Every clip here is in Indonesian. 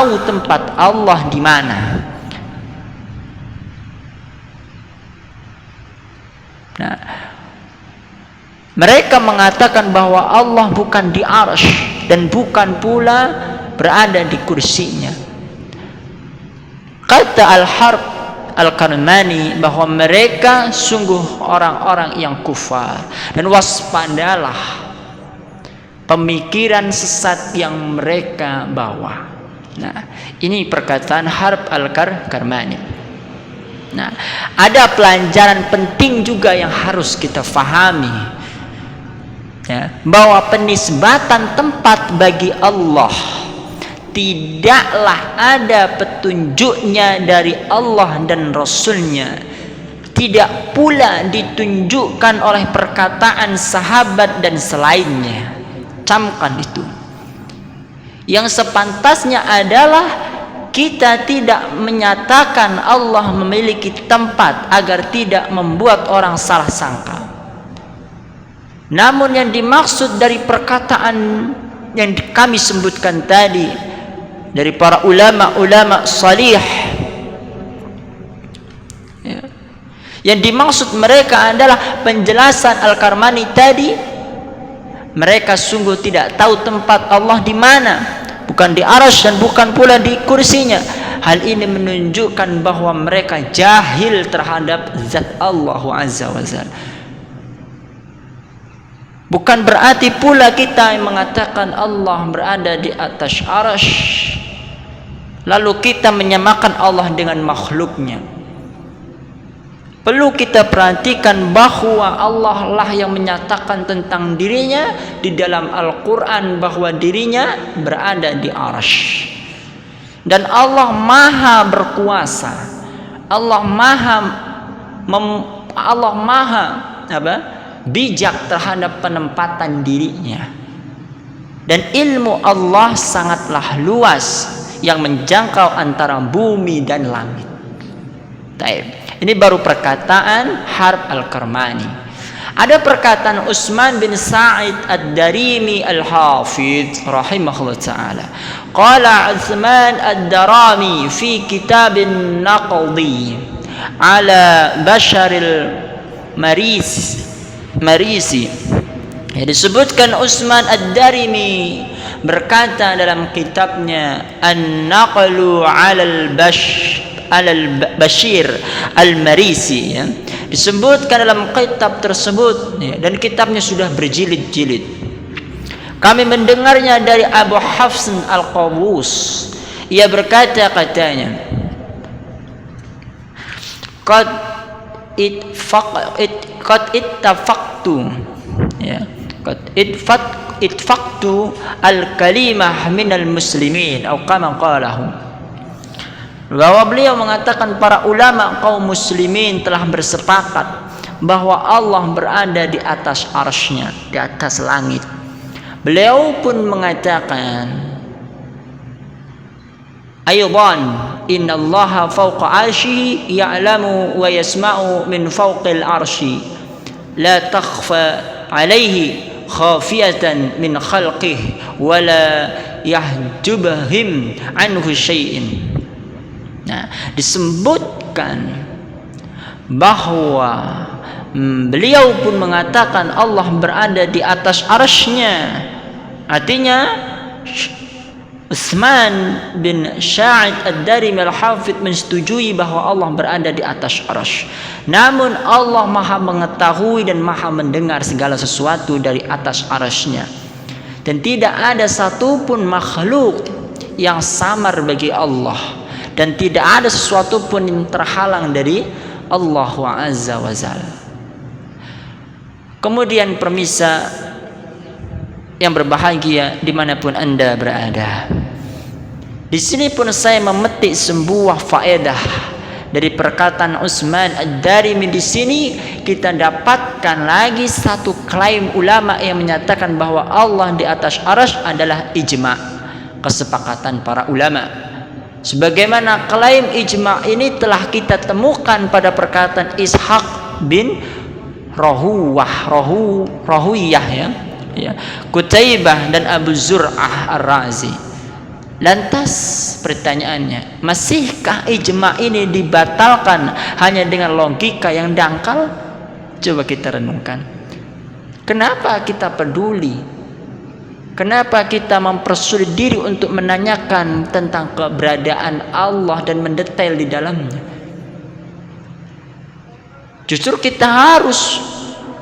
tahu tempat Allah di mana. Nah, mereka mengatakan bahwa Allah bukan di arsy dan bukan pula berada di kursinya. Kata Al-Harb Al-Karmani bahwa mereka sungguh orang-orang yang kufar, dan waspadalah pemikiran sesat yang mereka bawa. Nah, ini perkataan Harb Al-Karmani. Nah, ada pelajaran penting juga yang harus kita fahami, ya, bahwa penisbatan tempat bagi Allah tidaklah ada petunjuknya dari Allah dan Rasulnya, tidak pula ditunjukkan oleh perkataan sahabat dan selainnya. Camkan itu. Yang sepantasnya adalah kita tidak menyatakan Allah memiliki tempat agar tidak membuat orang salah sangka. Namun yang dimaksud dari perkataan yang kami sebutkan tadi dari para ulama-ulama salih, ya, yang dimaksud mereka adalah penjelasan Al-Karmani tadi. Mereka sungguh tidak tahu tempat Allah di mana, bukan di arsy dan bukan pula di kursinya. Hal ini menunjukkan bahwa mereka jahil terhadap zat Allah Azza wa Jalla. Bukan berarti pula kita yang mengatakan Allah berada di atas arsy lalu kita menyamakan Allah dengan makhluknya. Perlu kita perhatikan bahwa Allah lah yang menyatakan tentang dirinya di dalam Al-Quran bahwa dirinya berada di arsy. Dan Allah maha berkuasa. Allah maha bijak terhadap penempatan dirinya. Dan ilmu Allah sangatlah luas yang menjangkau antara bumi dan langit. Baik. Ini baru perkataan Harb Al-Karmani. Ada perkataan Utsman bin Sa'id Ad-Darimi Al-Hafidh rahimahullah ta'ala. Qala Utsman Ad-Darimi fi kitab Naqdi ala Basharil Marisi. Ya, disebutkan Utsman Ad-Darimi berkata dalam kitabnya An-Naqlu 'alal Bashir Al-Marisi, ya, disebutkan dalam kitab tersebut, ya, dan kitabnya sudah berjilid-jilid. Kami mendengarnya dari Abu Hafs Al-Qawus. Ia berkata, katanya, qad ittafaqtu, ya, qad ittafaqtu al-kalimah minal muslimin atau kama qalahu. Bahwa beliau mengatakan para ulama kaum muslimin telah bersepakat bahwa Allah berada di atas arsy-Nya, di atas langit. Beliau pun mengatakan, aydan innallaha fawqa arsyihi ya'lamu wa yasma'u min fawqil arsy la takhfa alaihi khafiyatan min khalqihi wa la yahjubhim anhu syai'in. Nah, disebutkan bahwa beliau pun mengatakan Allah berada di atas arsy-Nya. Artinya Utsman bin Sa'id Ad-Darimi Al-Hafidh menyetujui bahwa Allah berada di atas arsy. Namun Allah maha mengetahui dan maha mendengar segala sesuatu dari atas arsy-Nya. Dan tidak ada satupun makhluk yang samar bagi Allah. Dan tidak ada sesuatu pun yang terhalang dari Allah Azza wa Jalla. Kemudian permisa yang berbahagia dimanapun Anda berada, di sini pun saya memetik sebuah faedah dari perkataan Utsman Ad-Darimi. Di sini kita dapatkan lagi satu klaim ulama yang menyatakan bahwa Allah di atas arsy adalah ijma', kesepakatan para ulama. Sebagaimana klaim ijma' ini telah kita temukan pada perkataan Ishaq bin Rahuwiyah, ya, Qutaibah dan Abu Zur'ah Ar-Razi. Lantas pertanyaannya, masihkah ijma ini dibatalkan hanya dengan logika yang dangkal? Coba kita renungkan. Kenapa kita peduli? Kenapa kita mempersulit diri untuk menanyakan tentang keberadaan Allah dan mendetail di dalamnya? Justru kita harus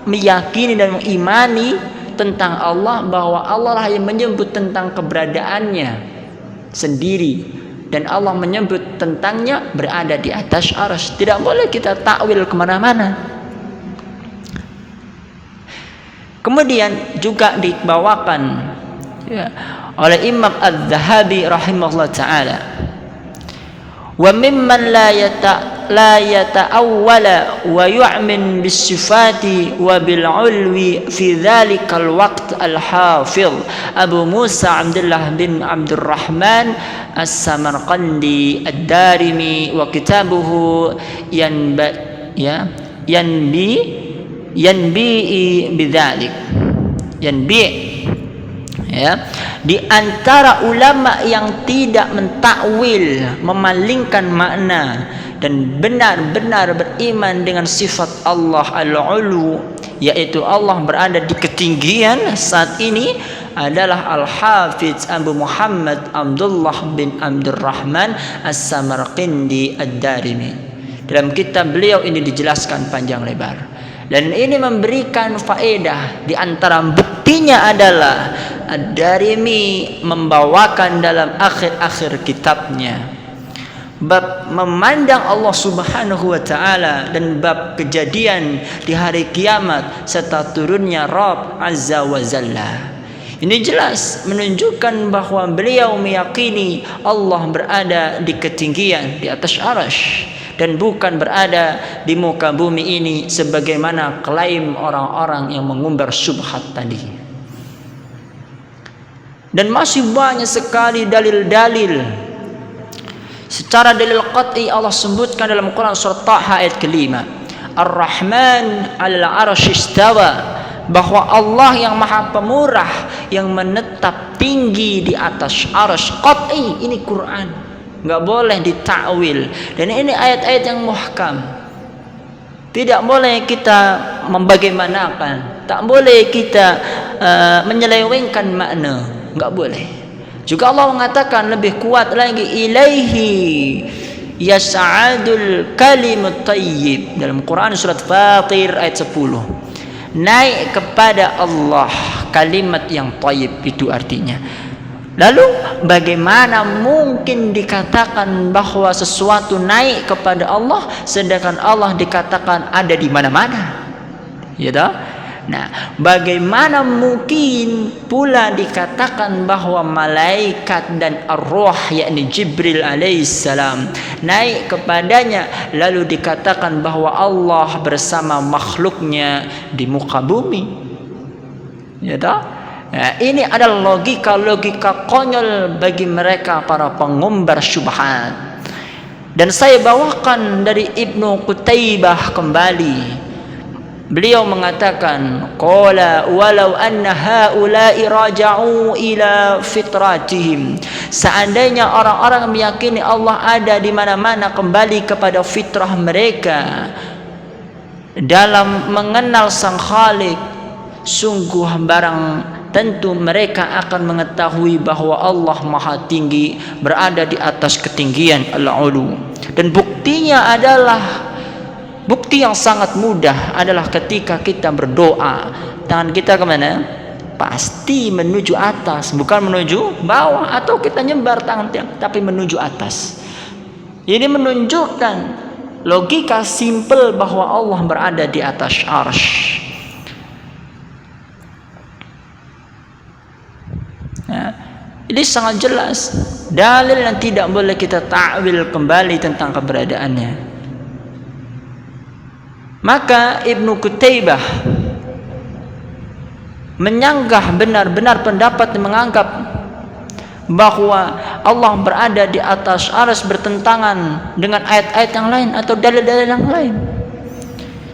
meyakini dan mengimani tentang Allah, bahwa Allah lah yang menyebut tentang keberadaannya sendiri, dan Allah menyebut tentangnya berada di atas arsy. Tidak boleh kita takwil kemana-mana. Kemudian juga dibawakan oleh Imam Az-Zahabi rahimahullah taala, wa mimman la yata'awwala wa yu'min bis-sifati wa bil-'ulwi fi dhalikal waqt al-Hafidh Abu Musa Abdullah bin Abdurrahman As-Samarqandi Ad-Darimi wa kitabuhu yanbi bidzalik. Di antara ulama yang tidak mentakwil, memalingkan makna, dan benar-benar beriman dengan sifat Allah al-ulu, yaitu Allah berada di ketinggian saat ini, adalah Al-Hafidz Abu Muhammad Abdullah bin Abdurrahman As-Samarqindi Ad-Darimi. Dalam kitab beliau ini dijelaskan panjang lebar, dan ini memberikan faedah. Di antara buktinya adalah Ad-Darimi membawakan dalam akhir-akhir kitabnya bab memandang Allah Subhanahu wa taala dan bab kejadian di hari kiamat serta turunnya Rabb Azza wa Jalla. Ini jelas menunjukkan bahwa beliau meyakini Allah berada di ketinggian di atas arsy dan bukan berada di muka bumi ini sebagaimana klaim orang-orang yang mengumbar syubhat tadi. Dan masih banyak sekali dalil-dalil. Secara dalil qat'i Allah sebutkan dalam Quran surah Taha ayat ke-5, Ar-Rahman 'alal 'arsy istawa, bahwa Allah yang Maha Pemurah yang menetap tinggi di atas arsy. Qat'i, ini Quran, enggak boleh ditakwil, dan ini ayat-ayat yang muhkam. Tidak boleh kita membagaimanakan, tak boleh kita menyelewengkan makna, enggak boleh. Juga Allah mengatakan lebih kuat lagi, ilaihi yas'adul kalimut thayyib, dalam Quran surat Fatir ayat 10. Naik kepada Allah kalimat yang thayyib, itu artinya. Lalu bagaimana mungkin dikatakan bahwa sesuatu naik kepada Allah sedangkan Allah dikatakan ada di mana-mana? Ya toh? Nah, bagaimana mungkin pula dikatakan bahwa malaikat dan ar-ruh, yakni Jibril alaihissalam, naik kepadanya, lalu dikatakan bahwa Allah bersama makhluknya di muka bumi? Ya toh? Nah, ini adalah logika konyol bagi mereka para pengumbar syubhat. Dan saya bawakan dari Ibnu Qutaibah kembali. Beliau mengatakan, qala walau anna haula'i raja'u ila fitratihim, seandainya orang-orang meyakini Allah ada di mana-mana, kembali kepada fitrah mereka dalam mengenal Sang Khalik, sungguh barang tentu mereka akan mengetahui bahwa Allah Maha Tinggi, berada di atas ketinggian al-ulu. Dan buktinya adalah, bukti yang sangat mudah adalah ketika kita berdoa, tangan kita kemana? Pasti menuju atas, bukan menuju bawah atau kita nyebar tangan, tapi menuju atas. Ini menunjukkan logika simpel bahwa Allah berada di atas arsy. Ini sangat jelas dalil yang tidak boleh kita takwil kembali tentang keberadaannya. Maka Ibnu Qutaibah menyanggah benar-benar pendapat yang menganggap bahwa Allah berada di atas arsy bertentangan dengan ayat-ayat yang lain atau dalil-dalil yang lain.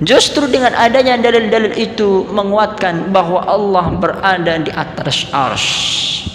Justru dengan adanya dalil-dalil itu menguatkan bahwa Allah berada di atas arsy.